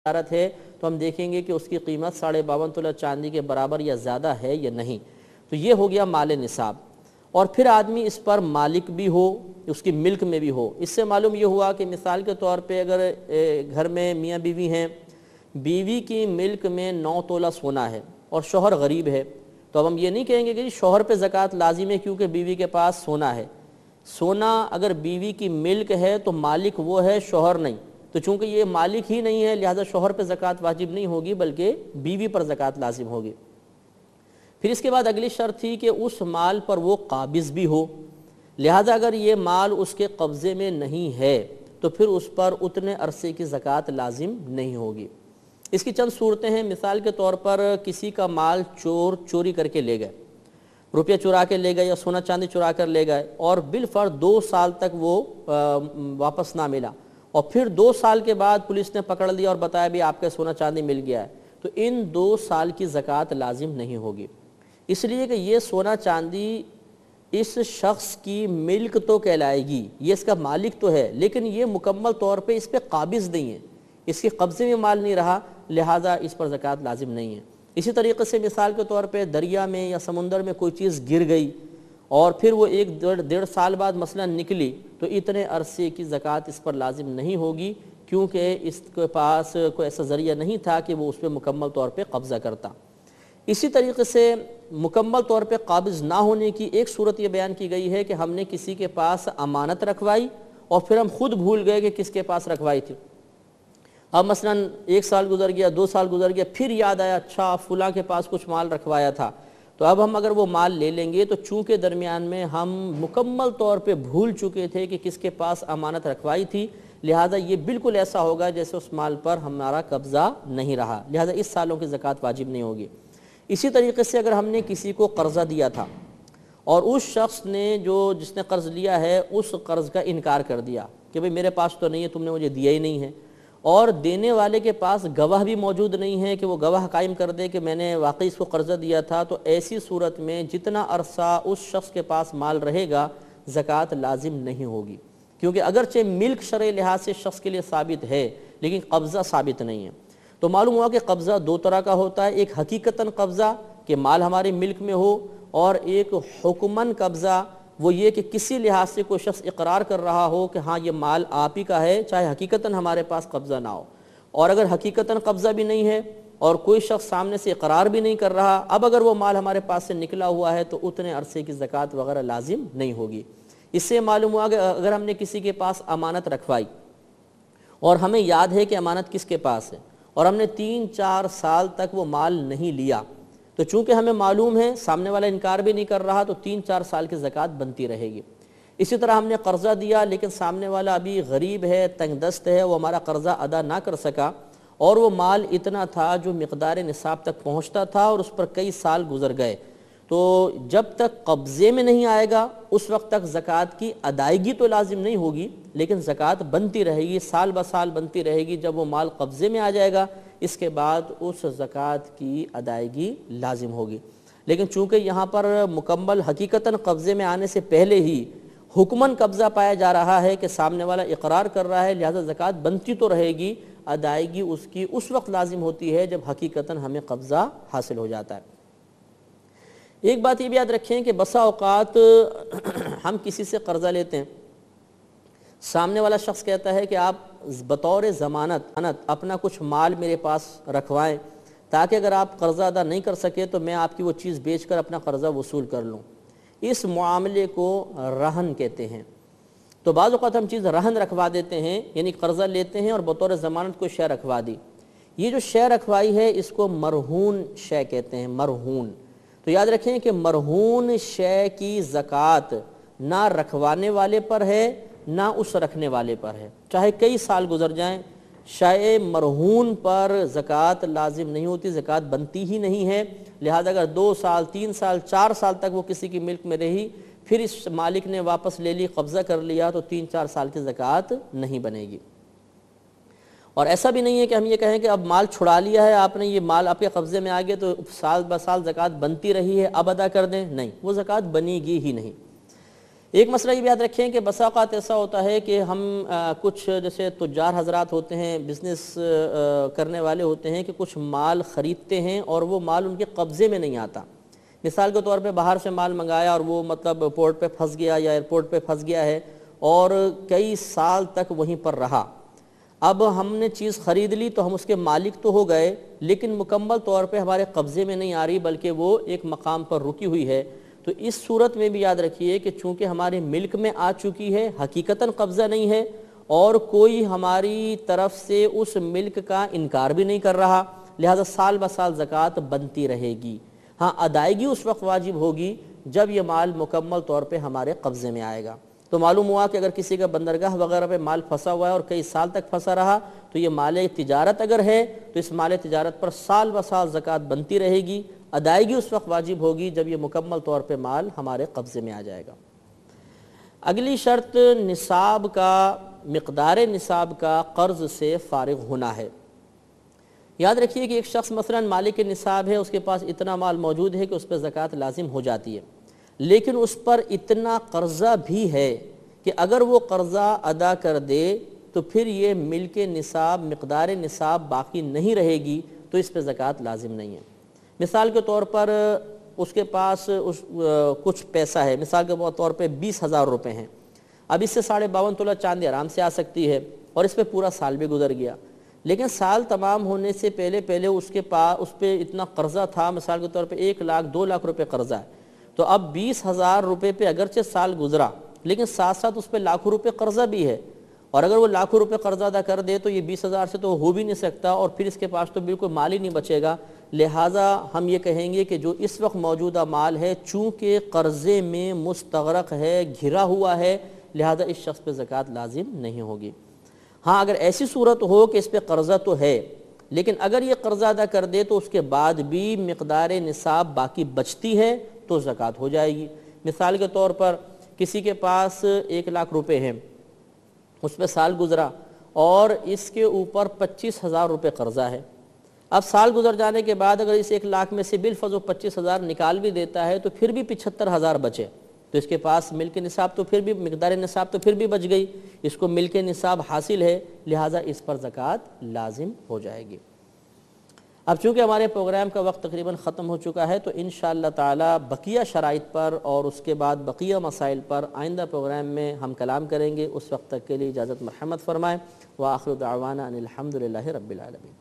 تجارت ہے تو ہم دیکھیں گے کہ اس کی قیمت 52.5 تولہ چاندی کے برابر یا زیادہ ہے یا نہیں، تو یہ ہو گیا مال نصاب۔ اور پھر آدمی اس پر مالک بھی ہو، اس کی ملک میں بھی ہو۔ اس سے معلوم یہ ہوا کہ مثال کے طور پہ اگر گھر میں میاں بیوی ہیں، بیوی کی ملک میں 9 تولہ سونا ہے اور شوہر غریب ہے، تو اب ہم یہ نہیں کہیں گے کہ شوہر پہ زکوٰۃ لازم ہے کیونکہ بیوی کے پاس سونا ہے۔ سونا اگر بیوی کی ملک ہے تو مالک وہ ہے، شوہر نہیں، تو چونکہ یہ مالک ہی نہیں ہے لہذا شوہر پہ زکوٰۃ واجب نہیں ہوگی بلکہ بیوی پر زکوٰۃ لازم ہوگی۔ پھر اس کے بعد اگلی شرط تھی کہ اس مال پر وہ قابض بھی ہو، لہذا اگر یہ مال اس کے قبضے میں نہیں ہے تو پھر اس پر اتنے عرصے کی زکوٰۃ لازم نہیں ہوگی۔ اس کی چند صورتیں ہیں، مثال کے طور پر کسی کا مال چوری کر کے لے گئے، روپیہ چرا کے لے گئے یا سونا چاندی چرا کر لے گئے اور بالفرض 2 سال تک وہ واپس نہ ملا، اور پھر 2 سال کے بعد پولیس نے پکڑ لیا اور بتایا بھی آپ کا سونا چاندی مل گیا ہے، تو ان 2 سال کی زکوٰۃ لازم نہیں ہوگی، اس لیے کہ یہ سونا چاندی اس شخص کی ملک تو کہلائے گی، یہ اس کا مالک تو ہے، لیکن یہ مکمل طور پہ اس پہ قابض نہیں ہے، اس کے قبضے میں مال نہیں رہا، لہٰذا اس پر زکوٰۃ لازم نہیں ہے۔ اسی طریقے سے مثال کے طور پہ دریا میں یا سمندر میں کوئی چیز گر گئی اور پھر وہ 1-1.5 سال بعد مثلا نکلی، تو اتنے عرصے کی زکوٰۃ اس پر لازم نہیں ہوگی کیونکہ اس کے پاس کوئی ایسا ذریعہ نہیں تھا کہ وہ اس پہ مکمل طور پہ قبضہ کرتا۔ اسی طریقے سے مکمل طور پہ قابض نہ ہونے کی ایک صورت یہ بیان کی گئی ہے کہ ہم نے کسی کے پاس امانت رکھوائی اور پھر ہم خود بھول گئے کہ کس کے پاس رکھوائی تھی۔ اب مثلا 1 سال گزر گیا، 2 سال گزر گیا، پھر یاد آیا اچھا فلاں کے پاس کچھ مال رکھوایا تھا، تو اب ہم اگر وہ مال لے لیں گے تو چونکہ درمیان میں ہم مکمل طور پہ بھول چکے تھے کہ کس کے پاس امانت رکھوائی تھی، لہٰذا یہ بالکل ایسا ہوگا جیسے اس مال پر ہمارا قبضہ نہیں رہا، لہٰذا اس سالوں کی زکوٰۃ واجب نہیں ہوگی۔ اسی طریقے سے اگر ہم نے کسی کو قرضہ دیا تھا اور اس شخص نے جس نے قرض لیا ہے اس قرض کا انکار کر دیا کہ بھئی میرے پاس تو نہیں ہے، تم نے مجھے دیا ہی نہیں ہے، اور دینے والے کے پاس گواہ بھی موجود نہیں ہے کہ وہ گواہ قائم کر دے کہ میں نے واقعی اس کو قرضہ دیا تھا، تو ایسی صورت میں جتنا عرصہ اس شخص کے پاس مال رہے گا زکوٰۃ لازم نہیں ہوگی، کیونکہ اگرچہ ملک شرعی لحاظ سے شخص کے لیے ثابت ہے لیکن قبضہ ثابت نہیں ہے۔ تو معلوم ہوا کہ قبضہ 2 طرح کا ہوتا ہے، ایک حقیقتاً قبضہ کہ مال ہمارے ملک میں ہو، اور ایک حکماً قبضہ، وہ یہ کہ کسی لحاظ سے کوئی شخص اقرار کر رہا ہو کہ ہاں یہ مال آپ ہی کا ہے چاہے حقیقتاً ہمارے پاس قبضہ نہ ہو، اور اگر حقیقتاً قبضہ بھی نہیں ہے اور کوئی شخص سامنے سے اقرار بھی نہیں کر رہا، اب اگر وہ مال ہمارے پاس سے نکلا ہوا ہے تو اتنے عرصے کی زکوٰۃ وغیرہ لازم نہیں ہوگی۔ اس سے معلوم ہوا کہ اگر ہم نے کسی کے پاس امانت رکھوائی اور ہمیں یاد ہے کہ امانت کس کے پاس ہے اور ہم نے 3-4 سال تک وہ مال نہیں لیا، تو چونکہ ہمیں معلوم ہے سامنے والا انکار بھی نہیں کر رہا تو 3-4 سال کی زکوٰۃ بنتی رہے گی۔ اسی طرح ہم نے قرضہ دیا لیکن سامنے والا ابھی غریب ہے، تنگ دست ہے، وہ ہمارا قرضہ ادا نہ کر سکا، اور وہ مال اتنا تھا جو مقدار نصاب تک پہنچتا تھا اور اس پر کئی سال گزر گئے، تو جب تک قبضے میں نہیں آئے گا اس وقت تک زکوٰۃ کی ادائیگی تو لازم نہیں ہوگی لیکن زکوٰۃ بنتی رہے گی، سال بسال بنتی رہے گی۔ جب وہ مال قبضے میں آ جائے گا اس کے بعد اس زکوٰۃ کی ادائیگی لازم ہوگی، لیکن چونکہ یہاں پر مکمل حقیقتاً قبضے میں آنے سے پہلے ہی حکماً قبضہ پایا جا رہا ہے کہ سامنے والا اقرار کر رہا ہے، لہذا زکوٰۃ بنتی تو رہے گی، ادائیگی اس کی اس وقت لازم ہوتی ہے جب حقیقتاً ہمیں قبضہ حاصل ہو جاتا ہے۔ ایک بات یہ بھی یاد رکھیں کہ بسا اوقات ہم کسی سے قرضہ لیتے ہیں، سامنے والا شخص کہتا ہے کہ آپ بطور ضمانت اپنا کچھ مال میرے پاس رکھوائیں تاکہ اگر آپ قرضہ ادا نہیں کر سکے تو میں آپ کی وہ چیز بیچ کر اپنا قرضہ وصول کر لوں، اس معاملے کو رہن کہتے ہیں۔ تو بعض اوقات ہم چیز رہن رکھوا دیتے ہیں، یعنی قرضہ لیتے ہیں اور بطور ضمانت کوئی شے رکھوا دی، یہ جو شے رکھوائی ہے اس کو مرہون شے کہتے ہیں، مرہون۔ تو یاد رکھیں کہ مرہون شے کی زکوٰۃ نہ رکھوانے والے پر ہے نہ اس رکھنے والے پر ہے، چاہے کئی سال گزر جائیں، شے مرہون پر زکوٰۃ لازم نہیں ہوتی، زکوٰۃ بنتی ہی نہیں ہے، لہذا اگر 2 سال 3 سال 4 سال تک وہ کسی کی ملک میں رہی پھر اس مالک نے واپس لے لی، قبضہ کر لیا، تو 3-4 سال کی زکوٰۃ نہیں بنے گی۔ اور ایسا بھی نہیں ہے کہ ہم یہ کہیں کہ اب مال چھڑا لیا ہے آپ نے، یہ مال آپ کے قبضے میں آ گیا تو سال بسال زکوٰۃ بنتی رہی ہے اب ادا کر دیں، نہیں، وہ زکوٰۃ بنے گی ہی نہیں۔ ایک مسئلہ یہ بھی یاد رکھیں کہ بسا اوقات ایسا ہوتا ہے کہ ہم کچھ جیسے تجار حضرات ہوتے ہیں، بزنس کرنے والے ہوتے ہیں کہ کچھ مال خریدتے ہیں اور وہ مال ان کے قبضے میں نہیں آتا. مثال کے طور پہ باہر سے مال منگایا اور وہ مطلب پورٹ پہ پھنس گیا یا ایئرپورٹ پہ پھنس گیا ہے اور کئی سال تک وہیں پر رہا. اب ہم نے چیز خرید لی تو ہم اس کے مالک تو ہو گئے، لیکن مکمل طور پہ ہمارے قبضے میں نہیں آ رہی بلکہ وہ ایک مقام پر رکی ہوئی ہے. تو اس صورت میں بھی یاد رکھیے کہ چونکہ ہمارے ملک میں آ چکی ہے، حقیقتاً قبضہ نہیں ہے اور کوئی ہماری طرف سے اس ملک کا انکار بھی نہیں کر رہا، لہذا سال بسال زکوٰۃ بنتی رہے گی. ہاں، ادائیگی اس وقت واجب ہوگی جب یہ مال مکمل طور پہ ہمارے قبضے میں آئے گا. تو معلوم ہوا کہ اگر کسی کا بندرگاہ وغیرہ پہ مال پھنسا ہوا ہے اور کئی سال تک پھنسا رہا تو یہ مال تجارت اگر ہے تو اس مال تجارت پر سال بسال زکوٰۃ بنتی رہے گی. ادائیگی اس وقت واجب ہوگی جب یہ مکمل طور پہ مال ہمارے قبضے میں آ جائے گا. اگلی شرط نصاب کا، مقدار نصاب کا قرض سے فارغ ہونا ہے. یاد رکھیے کہ ایک شخص مثلا مالک نصاب ہے، اس کے پاس اتنا مال موجود ہے کہ اس پہ زکوٰۃ لازم ہو جاتی ہے، لیکن اس پر اتنا قرضہ بھی ہے کہ اگر وہ قرضہ ادا کر دے تو پھر یہ ملک نصاب، مقدار نصاب باقی نہیں رہے گی تو اس پہ زکوٰۃ لازم نہیں ہے. مثال کے طور پر اس کے پاس کچھ پیسہ ہے، مثال کے طور پہ 20,000 روپے ہیں. اب اس سے 52.5 تولہ چاندی آرام سے آ سکتی ہے اور اس پہ پورا سال بھی گزر گیا، لیکن سال تمام ہونے سے پہلے اس پہ اتنا قرضہ تھا، مثال کے طور پہ 1 لاکھ 2 لاکھ روپے قرضہ ہے. تو اب 20,000 روپے پہ اگرچہ سال گزرا لیکن ساتھ ساتھ اس پہ لاکھوں روپے قرضہ بھی ہے، اور اگر وہ لاکھوں روپے قرضہ ادا کر دے تو یہ 20,000 سے تو ہو بھی نہیں سکتا اور پھر اس کے پاس تو بالکل مال ہی نہیں بچے گا. لہٰذا ہم یہ کہیں گے کہ جو اس وقت موجودہ مال ہے چونکہ قرضے میں مستغرق ہے، گھرا ہوا ہے، لہٰذا اس شخص پہ زکوٰۃ لازم نہیں ہوگی. ہاں، اگر ایسی صورت ہو کہ اس پہ قرضہ تو ہے لیکن اگر یہ قرضہ ادا کر دے تو اس کے بعد بھی مقدار نصاب باقی بچتی ہے تو زکوٰۃ ہو جائے گی. مثال کے طور پر کسی کے پاس 1 لاکھ روپے ہیں، اس پہ سال گزرا اور اس کے اوپر 25,000 روپے قرضہ ہے. اب سال گزر جانے کے بعد اگر اس 1 لاکھ میں سے بالفرض 25,000 نکال بھی دیتا ہے تو پھر بھی 75,000 بچے تو اس کے پاس ملک نصاب تو پھر بھی، مقدار نصاب تو پھر بھی بچ گئی، اس کو ملک نصاب حاصل ہے، لہٰذا اس پر زکوٰۃ لازم ہو جائے گی. اب چونکہ ہمارے پروگرام کا وقت تقریباً ختم ہو چکا ہے تو انشاءاللہ تعالی بقیہ شرائط پر اور اس کے بعد بقیہ مسائل پر آئندہ پروگرام میں ہم کلام کریں گے. اس وقت تک کے لیے اجازت مرحمت فرمائیں. وآخر دعوانا ان الحمد للہ رب العالمین.